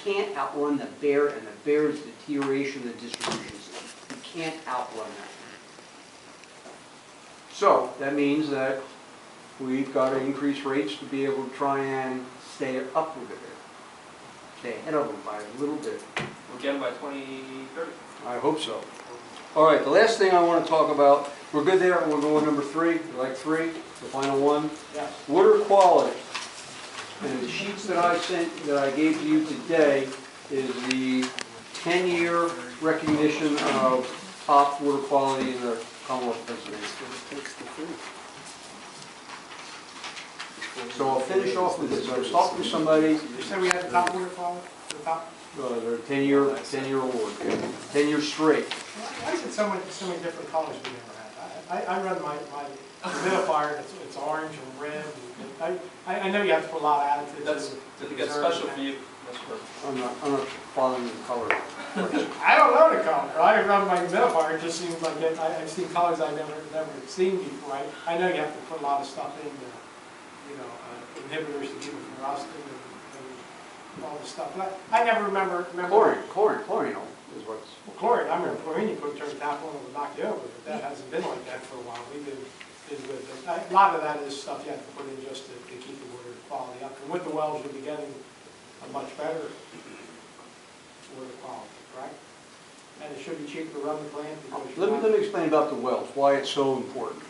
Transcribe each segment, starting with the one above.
can't outrun the bear and the bear's deterioration of the distribution system. You can't outrun that. So that means that we've got to increase rates to be able to try and stay up with it. Stay ahead of them by a little bit. We'll get them by 2030. I hope so. All right, the last thing I want to talk about, we're good there, we'll go on number 3. You like 3, the final one? Yes. Water quality. And the sheets that I gave to you today is the 10-year recognition of top water quality in the Commonwealth of Pennsylvania. So I'll finish off with this. I was talking to somebody. You said we had the top water quality? The top? They're 10-year award, 10 years straight. Why is it so many different colors we never had? I run my humidifier, it's orange and red. I know you have to put a lot of additives. That's special for you. I'm not following the color. I don't know the color. I run my humidifier. It just seems like I've seen colors I've never seen before. I know you have to put a lot of stuff in, inhibitors to keep it from rusting and all this stuff. But I never remember. Chlorine is what's. Well, chlorine. I remember chlorine. You put turn the tap on and it would knock you over, but that hasn't been like that for a while. We did good. But a lot of that is stuff you have to put in just to keep the water quality up. And with the wells, you'll be getting a much better water quality, right? And it should be cheaper to run the plant. Let me explain about the wells, why it's so important.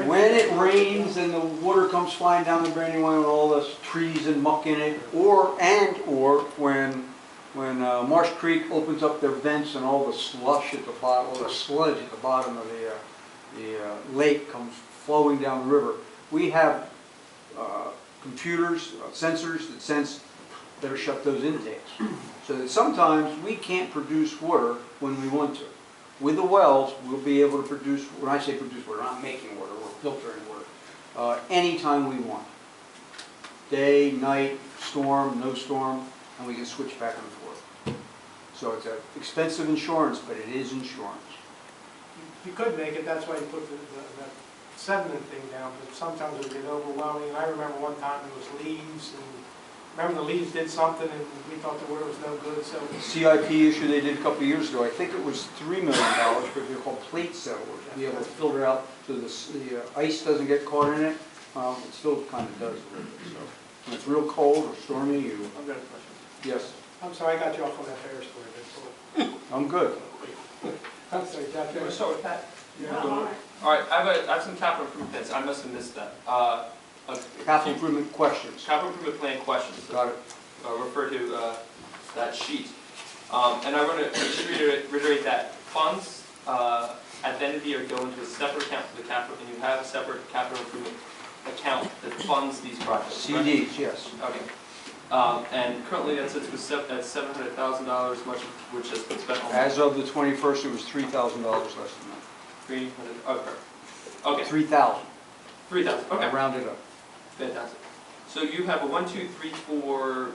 When it rains and the water comes flying down the Brandywine with all the trees and muck in it, or when Marsh Creek opens up their vents and all the slush at the bottom, all the sludge at the bottom of the lake comes flowing down the river, we have computers, sensors that sense better shut those intakes. So that sometimes we can't produce water when we want to. With the wells, we'll be able to produce, when I say produce water, we're not making water, we're filtering water, anytime we want. Day, night, storm, no storm, and we can switch back and forth. So it's an expensive insurance, but it is insurance. You could make it, that's why you put the sediment thing down, but sometimes it would get overwhelming. And I remember one time there was leaves, and remember the leaves did something, and we thought the water was no good. So the CIP issue they did a couple of years ago, I think it was $3 million, but they're called plate settlers. To be able to filter out so the ice doesn't get caught in it. It still kind of does a little bit. So when it's real cold or stormy, I've got a question. Yes. I'm sorry, I got you off on that fair story. I'm good. I'm sorry, Jeff. Okay, we'll start with Pat. Yeah. All right, I have some capital improvements. I must have missed that. Capital improvement questions. Capital improvement plan questions. Got it. Refer to that sheet. And I want to reiterate that funds at the end of the year go into a separate account for the capital, and you have a separate capital improvement account that funds these projects. CDs, right? Yes. Okay. And currently that sits at $700,000, much of which has been spent on. As of the 21st, it was $3,000 less than that. 300. Okay. 3,000. 3,000. Okay. I rounded up. Fantastic. So you have a 1, 2, 3, 4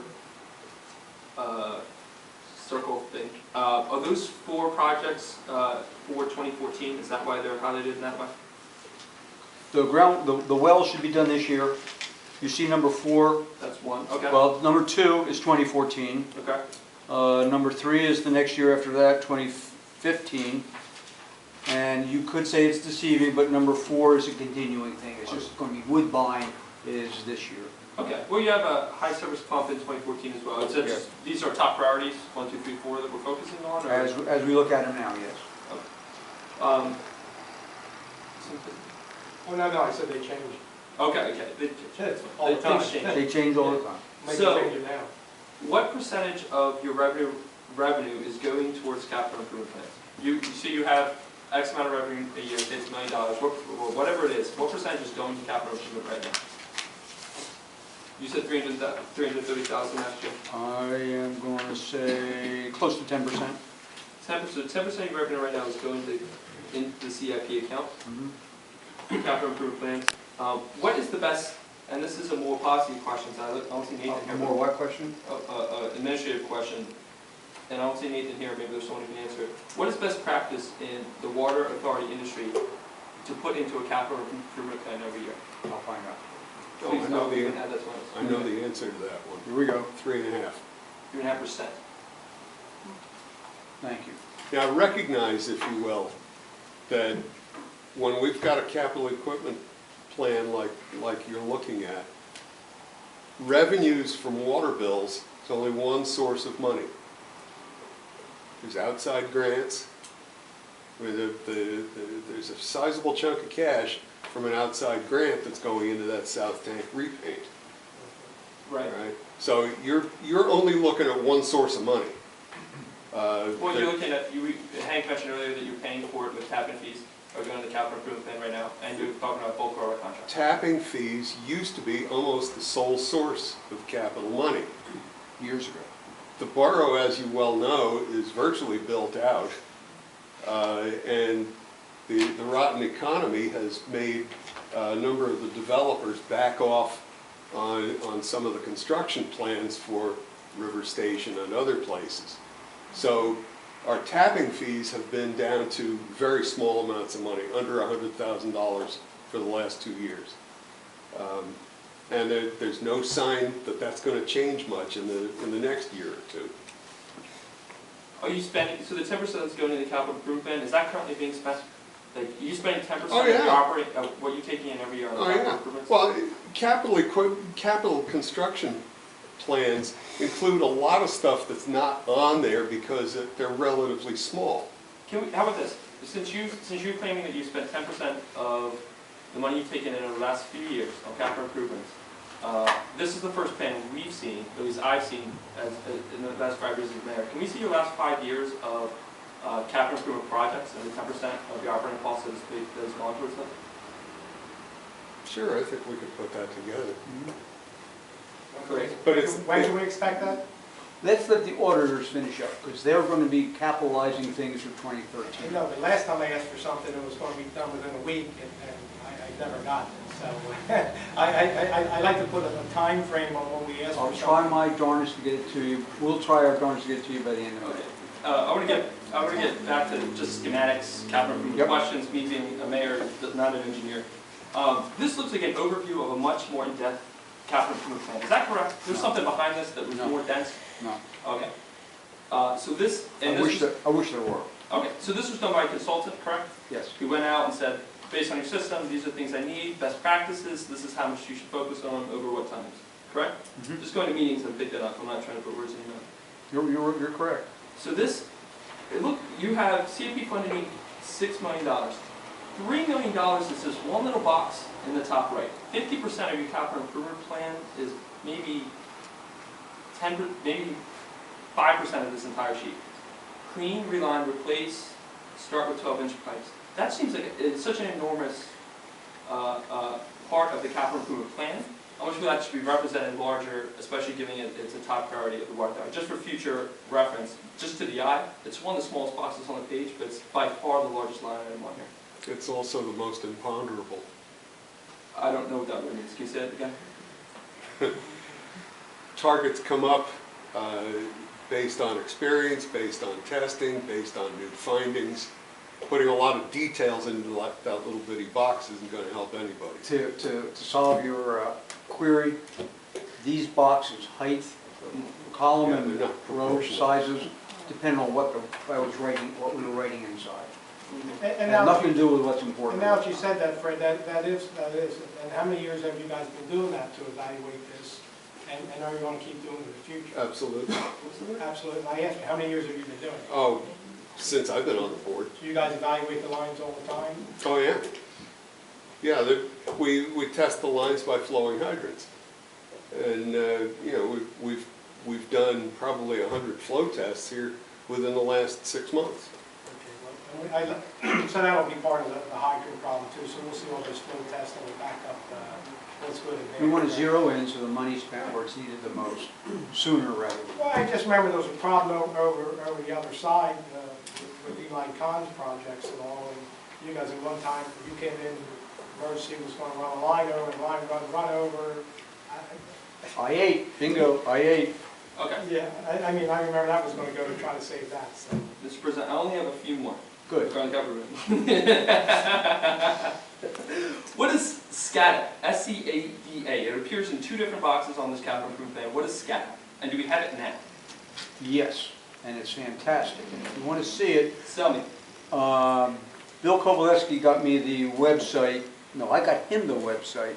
circle thing. Are those 4 projects for 2014? Is that why they're highlighted in that way? The well should be done this year. You see number 4. That's 1. Okay. Well, number 2 is 2014. Okay. Number 3 is the next year after that, 2015. And you could say it's deceiving, but number 4 is a continuing thing. It's just going to be Woodbine is this year. Okay. Well, you have a high service pump in 2014 as well. It's just, these are top priorities, 1, 2, 3, 4 that we're focusing on? Or? As we look at them now, yes. Okay. Oh, no, I said they changed. Okay. All the time. They change all the time. So, change it now. what percentage of your revenue is going towards capital improvement plans? You see you have X amount of revenue a year, say it's $1 million, or whatever it is. What percentage is going to capital improvement right now? You said 330,000 last year. I am going to say close to 10%. 10% of your revenue right now is going into the CIP account. Capital improvement plans. What is the best? And this is a more policy question. So I don't see Nathan here. A more what question? Administrative question. And I don't see Nathan here. Maybe there's someone who can answer it. What is best practice in the water authority industry to put into a capital improvement plan every year? I'll find out. Please, I know the answer to that one. Here we go. 3.5. 3.5%. Thank you. Now, recognize, if you will, that when we've got a capital equipment plan like you're looking at, revenues from water bills is only one source of money. There's outside grants, where there's a sizable chunk of cash from an outside grant that's going into that south tank repaint. Right. Right? So you're only looking at one source of money. Well, you're looking at, Hank mentioned earlier that you're paying for it with tap-in fees, or doing the capital improvement plan right now, and you're talking about bulk Borough contracts. Tapping fees used to be almost the sole source of capital money. Years ago. The borough, as you well know, is virtually built out, and the rotten economy has made a number of the developers back off on some of the construction plans for River Station and other places. So our tapping fees have been down to very small amounts of money, under $100,000 for the last 2 years. And there's no sign that that's going to change much in the next year or two. Are you spending, so the 10% that's going into the capital improvement plan, is that currently being spent? Like, are you spending 10% Oh, of yeah. your operating, what you're taking in every year on the Oh, capital yeah. improvements? Well, capital construction plans include a lot of stuff that's not on there because they're relatively small. How about this? Since you're claiming that you spent 10% of the money you've taken in over the last few years on capital improvements, this is the first plan we've seen, at least I've seen in the last 5 years as mayor. Can we see your last 5 years of capital improvement projects and the 10% of your operating costs that has gone towards them? Sure, I think we could put that together. Great. But it's, When can we expect that? Let's let the auditors finish up, because they're going to be capitalizing things for 2013. No, the last time I asked for something, it was going to be done within a week, and I never got it. So I like to put a time frame on when we ask for I'll something. try my darndest to get it to you. We'll try our darndest to get it to you by the end of the Okay. day. I want to get back to just schematics, capital improvement Yep. questions, me being a mayor, not an engineer. This looks like an overview of a much more in-depth capital improvement plan. Is that correct? There's No. something behind this that was No. more dense? No. Okay. So this, and I wish this there were. okay, so this was done by a consultant, correct? Yes. Who went out and said, based on your system, these are things I need, best practices, this is how much you should focus on over what times, correct? Mhm. Just going to meetings and pick that up, I'm not trying to put words in your mouth. You're correct. So this, look, you have CFP funding $6 million. $3 million is just one little box in the top right. 50% of your capital improvement plan is maybe 5% of this entire sheet. Clean, reline, replace, start with 12-inch pipes. That seems like it's such an enormous part of the capital improvement plan. I wish that should be represented larger, especially given it's a top priority of the water tower. Just for future reference, just to the eye, it's one of the smallest boxes on the page, but it's by far the largest line item on here. it's also the most imponderable. I don't know what that word means. Can you say it again? Targets come up based on experience, based on testing, based on new findings. Putting a lot of details into that little bitty box isn't going to help anybody. To solve your query, these boxes, height, column Yeah, and they're not row proportional. sizes, depend on what we were writing inside. And And now, nothing to do with what's important. and now that you said that, Fred, that is, and how many years have you guys been doing that to evaluate this? And are you going to keep doing it in the future? Absolutely. Absolutely. And I asked you, how many years have you been doing it? Oh, since I've been on the board. Do you guys evaluate the lines all the time? Oh, yeah. Yeah, we test the lines by flowing hydrants. And, you know, we've done probably 100 flow tests here within the last 6 months. Okay, well, so that'll be part of the hydrant problem too, so we'll see all those flow tests and we'll back up what's good and bad. We want to zero in so the money's spent where it's needed the most, sooner rather than. Well, I just remember there was a problem over the other side with Eli Khan's projects and all, and you guys at one time, you came in, emergency was going to run a line over, and line run over. I-8, bingo, I-8. Okay. Yeah, I mean, I remember that was going to go to try to save that, so. Mr. President, I only have a few more. Good. Around government. What is SCADA? S-C-A-D-A. It appears in 2 different boxes on this capital improvement plan. What is SCADA? And do we have it now? Yes, and it's fantastic. And if you want to see it, Sell me. Bill Kovalevsky got me the website, no, I got him the website,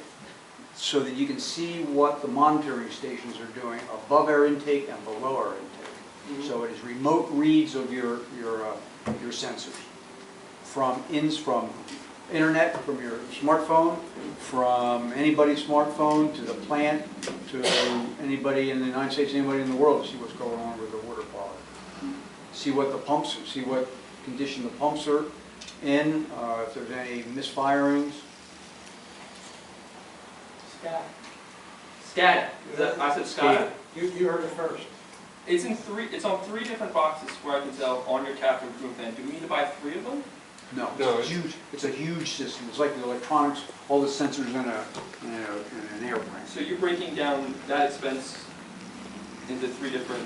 so that you can see what the monitoring stations are doing above our intake and below our intake. So it is remote reads of your sensors from internet, from your smartphone, from anybody's smartphone to the plant, to anybody in the United States, anybody in the world, to see what's going on with the water quality. See what the pumps, see what condition the pumps are in, if there's any misfirings. SCADA. I said SCADA. You heard it first. It's on three different boxes where I can tell on your capital improvement plan. Do we need to buy 3 of them? No, No, it's huge. It's a huge system. It's like the electronics, all the sensors in an airplane. So you're breaking down that expense into 3 different.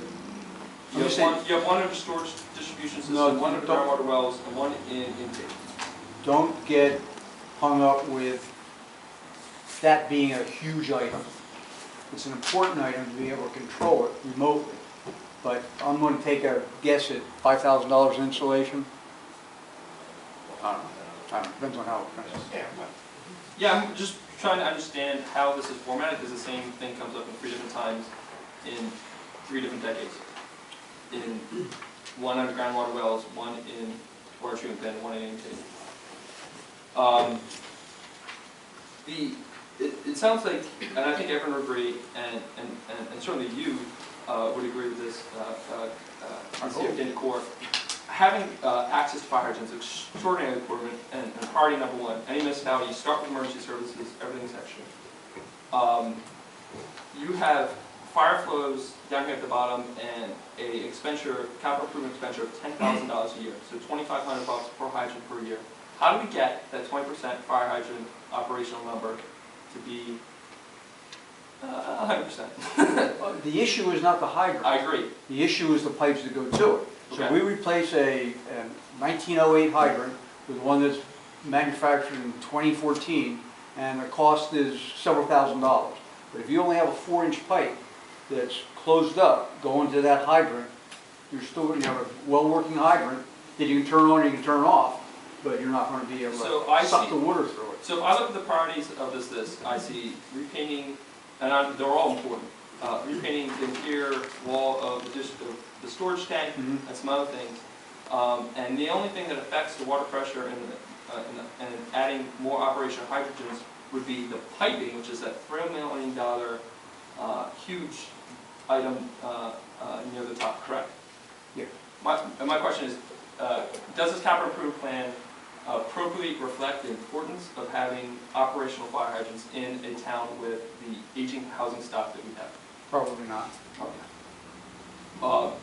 I'm just saying- You have one under storage distribution system, No, one under don't- groundwater wells, and one in intake. Don't get hung up with that being a huge item. It's an important item to be able to control it remotely. But I'm going to take a guess at $5,000 installation. I don't know, depends on how expensive. Yeah, but Yeah, I'm just trying to understand how this is formatted, because the same thing comes up in 3 different times in 3 different decades. In one under groundwater wells, one in water treatment plant, one in intake. It sounds like, and I think everyone would agree, and certainly you would agree with this, RCF Dana Corps, having access to fire hydrants is extraordinarily important and priority number 1. Any municipality, you start with emergency services, everything's extra. You have fire flows down here at the bottom and a capital improvement expenditure of $10,000 a year, so $2,500 per hydrant per year. How do we get that 20% fire hydrant operational number to be 100%? The issue is not the hydrant. I agree. The issue is the pipes that go to it. So Okay. we replace a 1908 hydrant with one that's manufactured in 2014, and the cost is several $1,000s. But if you only have a 4-inch pipe that's closed up going to that hydrant, you're still going to have a well-working hydrant that you can turn on and you can turn off, but you're not going to be able So I to suck see- the water through it. So if I look at the priorities of this list, I see repainting, and they're all important. Repainting the interior wall of the storage tank, Mhm. and some other things. And the only thing that affects the water pressure and adding more operational hydrogens would be the piping, which is that $3 million huge item near the top, correct? Yeah. My question is, does this capital improvement plan appropriately reflect the importance of having operational fire hydrants in a town with the aging housing stock that we have? Probably not.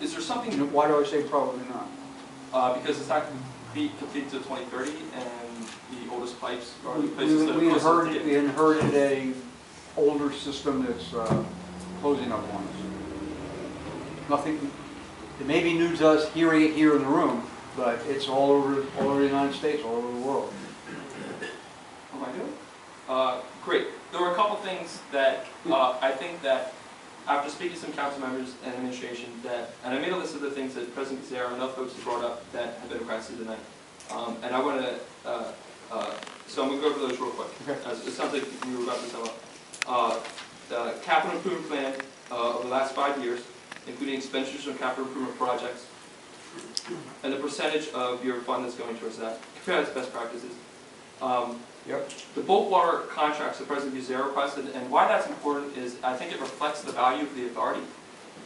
Is there something, Why do I say probably not? because it's not completed to 2030 and the oldest pipes are the We places that are closest to we get. inherited a older system that's closing up on us. Nothing, it may be new to us hearing it here in the room, but it's all over the United States, all over the world. Am I good? Great. There were a couple things that I think that after speaking to some council members and administration and I made a list of the things that President Gazera and other folks have brought up that have been requested tonight. And I want to, so I'm going to go over those real quick. Okay. It sounds like we were about to sum up. The capital improvement plan over the last 5 years, including expenditures on capital improvement projects, and the percentage of your fund that's going towards that. Compare that to best practices. Yep. The bulk water contracts that President Gazera requested, and why that's important is I think it reflects the value of the authority.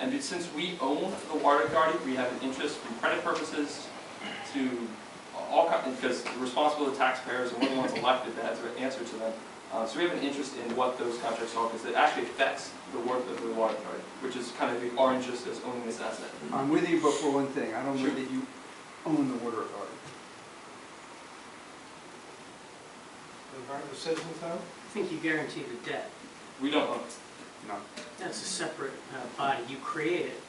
And since we own the water authority, we have an interest from credit purposes to all kinds, because we're responsible to taxpayers and we're the ones elected that have to answer to them. So we have an interest in what those contracts are because it actually affects the work of the water authority, which is kind of our interest as owning this asset. I'm with you, but for one thing, I don't know Sure. that you own the water authority. the citizens though? I think you guarantee the debt. We don't own it, No. That's a separate body. You create it,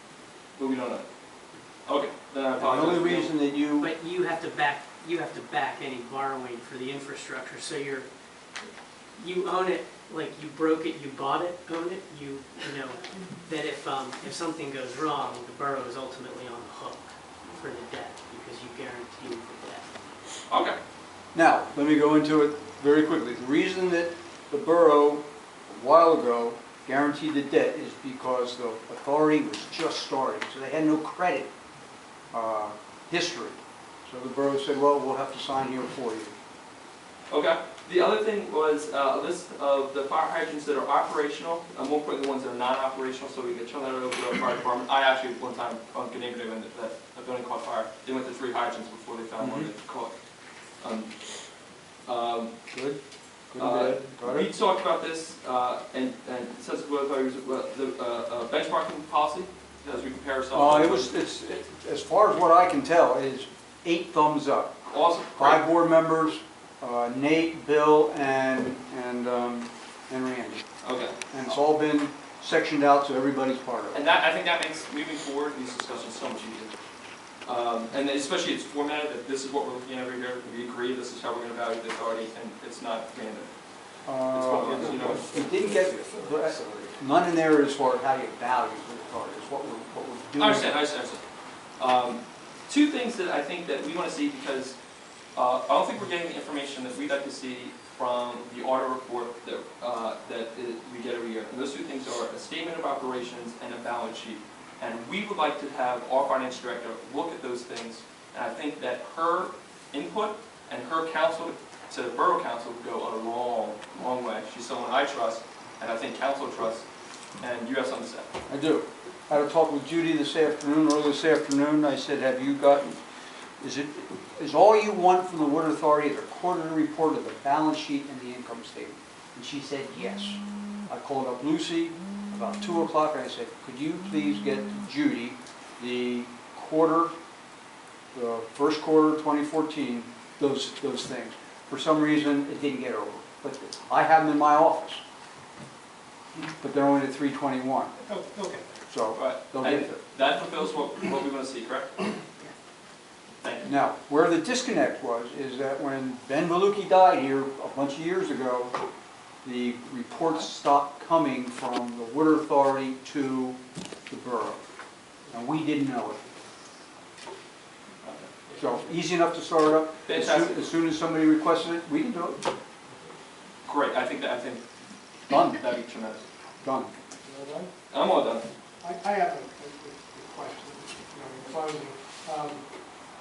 but we don't own it. Okay, then I The apologize. only reason that you, but you have to back any borrowing for the infrastructure. So you own it like you broke it, you bought it, own it, you know, that if something goes wrong, the borough is ultimately on the hook for the debt because you guarantee the debt. Okay. Now, let me go into it very quickly. The reason that the borough, a while ago, guaranteed the debt is because the authority was just starting, so they had no credit history. So the borough said, well, we'll have to sign here for you. Okay. The other thing was a list of the fire hydrants that are operational. I'm more putting the ones that are non-operational, so we can turn that over to our fire department. I actually, one time on Canadian, when a building caught fire, they went to 3 hydrants before they found one that caught. Good? Good and bad? Got We it? talked about this, and it says the benchmarking policy, as we compare ourselves. As far as what I can tell, it is 8 thumbs up. Awesome. 5 board members, Nate, Bill, and Randy. Okay. And it's all been sectioned out so everybody's part of it. And I think that makes moving forward these discussions so much easier. And especially it's formatted that this is what we're looking at over here. We agree this is how we're going to value the authority, and it's not random. You know. We didn't get, none in there as far as how you value the authority, it's what we're doing. I understand. 2 things that I think that we want to see, because I don't think we're getting the information that we'd like to see from the audit report that we get every year. And those 2 things are a statement of operations and a balance sheet. And we would like to have our finance director look at those things. And I think that her input and her counsel to the borough council would go a long, long way. She's someone I trust, and I think council trusts. And you have something to say. I do. I had a talk with Judy earlier this afternoon. I said, have you gotten, is all you want from the Water Authority the quarterly report of the balance sheet and the income statement? And she said, yes. I called up Lucy about 2 o'clock and I said, could you please get Judy the first quarter 2014, those things. For some reason, it didn't get over. But I have them in my office. But they're only at 321. Oh, okay. So Right. they'll get And there. that fulfills what we want to see, correct? Thank you. Now, where the disconnect was, is that when Ben Valucki died here a bunch of years ago, the reports stopped coming from the Water Authority to the borough. And we didn't know it. So, easy enough to start up. Fantastic. As soon as somebody requested it, we can do it. Great. I think Done. that'd be tremendous. Done. All right. I'm all done. I have a question, in closing.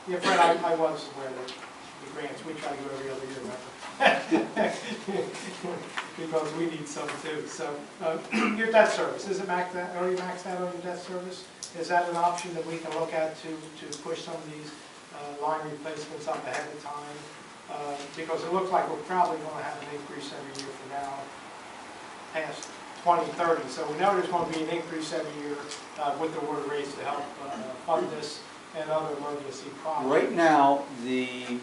Yeah, Fred, I was aware that the grants, we try to go every other year, remember? Because we need some too. So, your debt service, is it maxed out, already maxed out on your debt service? Is that an option that we can look at to push some of these line replacements up ahead of time? Because it looks like we're probably going to have an increase every year from now past 2030. So we know there's going to be an increase every year with the water rates to help fund this and other emergency projects. Right now, the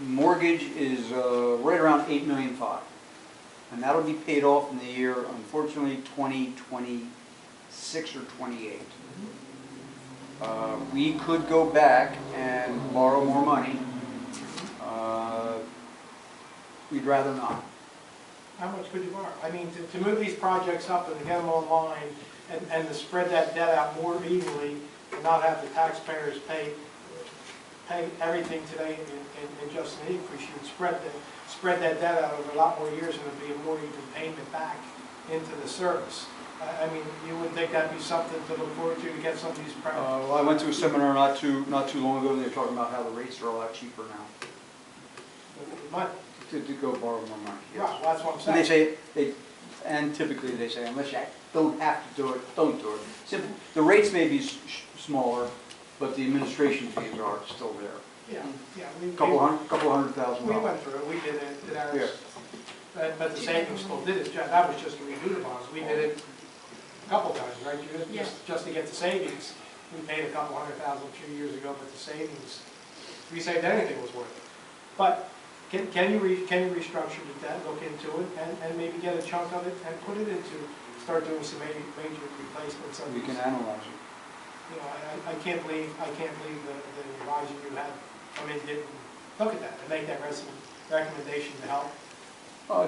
mortgage is right around $8.5 million. And that'll be paid off in the year, unfortunately, 2026 or 28. We could go back and borrow more money. We'd rather not. How much could you borrow? I mean, to move these projects up and to get them online and to spread that debt out more evenly and not have the taxpayers pay everything today in just an increase, you would spread that debt out over a lot more years and it would be a more even payment back into the service. I mean, you wouldn't think that'd be something to look forward to get some of these projects? Well, I went to a seminar not too long ago, and they were talking about how the rates are a lot cheaper now. Money. To go borrow more money. Yes. Right, well, that's what I'm And saying. they say, and typically they say, unless you don't have to do it, don't do it. Simple. The rates may be smaller, but the administration fees are still there. Yeah. Couple hundred thousand We dollars. went through it, we did it, did ours. Yeah. But the savings still did it, that was just to redo the bonds, we did it a couple times, right, Judith? Yeah. Just to get the savings. We paid a couple $100,000 a few years ago, but the savings, we saved anything was worth it. But can you restructure the debt, look into it, and maybe get a chunk of it and put it into, start doing some major replacements of We these. can analyze it. You know, I can't believe the advisor you had come in, didn't look at that and make that recommendation to help.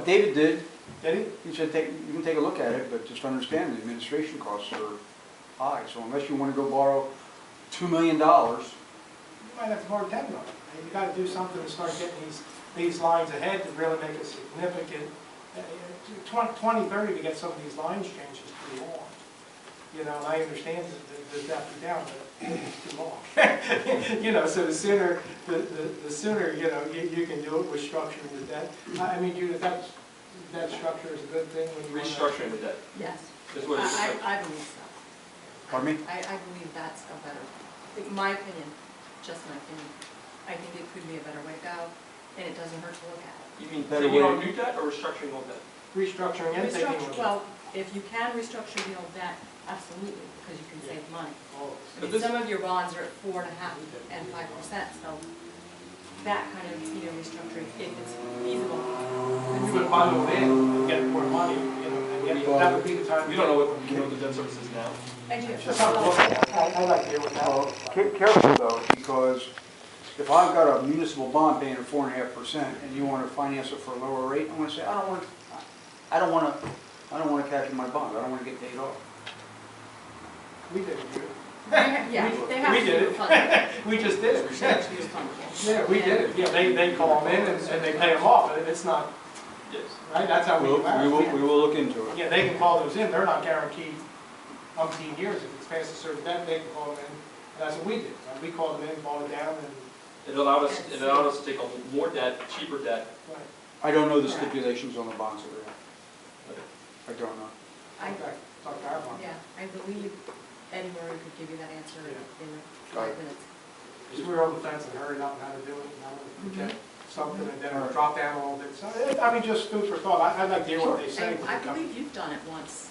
David did. Did he? He said, you can take a look at it, but just understand the administration costs are high. So unless you want to go borrow $2 million, You might have to borrow 10 million. You gotta do something to start getting these lines ahead to really make a significant, 2030 to get some of these lines changed is pretty long. You know, and I understand the depth down, but it's too long. You know, so the sooner, you know, you can do it with structuring the debt. I mean, Judith, that structure is a good thing when you want to. Restructuring the debt. Yes, Is what it is. I believe so. pardon me? I believe that's a better, in my opinion, just my opinion, I think it could be a better way to go, and it doesn't hurt to look at it. You mean Better taking way- on new debt or restructuring old debt? Restructuring and taking. Restructure, well, if you can restructure the old debt, absolutely, because you can save money. Oh, I But mean, this- some of your bonds are at 4.5% and 5%, so that kind of, you know, restructuring, if it's feasible. And you would bundle it in and get more money, you know, and that would be the time. We don't know what the debt service is now. I do. Just have to look at it. I like to hear what that Well, looks like. careful though, because if I've got a municipal bond paying at 4.5% and you want to finance it for a lower rate, I'm going to say, I don't want to cash in my bond. I don't want to get paid off. We did it, Judith. Yeah, they have We to did do it. funding. We just did it. Restructure funding. Yeah, we did it. Yeah, they call them in and they pay them off, and it's not, Yes. right, that's how we do We it. will look into it. Yeah, they can call those in, they're not guaranteed umpteen years. If it's past a certain debt, they can call them in. And that's what we did. We called them in, bought it down, and, It allowed us to take on more debt, cheaper debt. right. I don't know the Correct. stipulations on the bonds that we have. I don't know. Okay, talk to our bond. Yeah, I believe Eddie Murray could give you that answer in Got 5 it. minutes. Just we were on the fence and hurried up and how to do it, and how to get something, and then All right. drop down a little bit. So, I mean, just food for thought. I'd like to hear what they say. And I believe you've done it once.